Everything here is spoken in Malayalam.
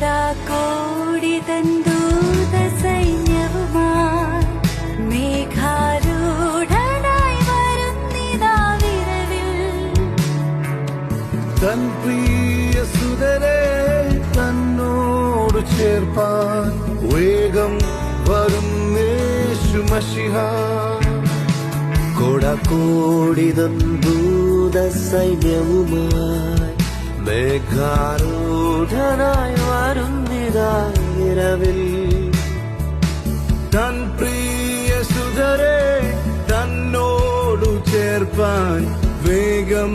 കോടാകോടി തന്തൂത സൈന്യവുമായി മേഘാരൂഢനായി വരുന്നിതാ വിരവിൽ. തൻ പ്രിയ സുതരെ തന്നോടു ചേർപ്പാൻ വേഗം വരും യേശു മശിഹ. കോടാകോടി തന്തൂത സൈന്യവുമായി മേഘാരൂഢനായി വരുന്നിതാ ഇരവിൽ. തൻ പ്രിയ സുതരെ തന്നോടു ചേർപ്പാൻ വേഗം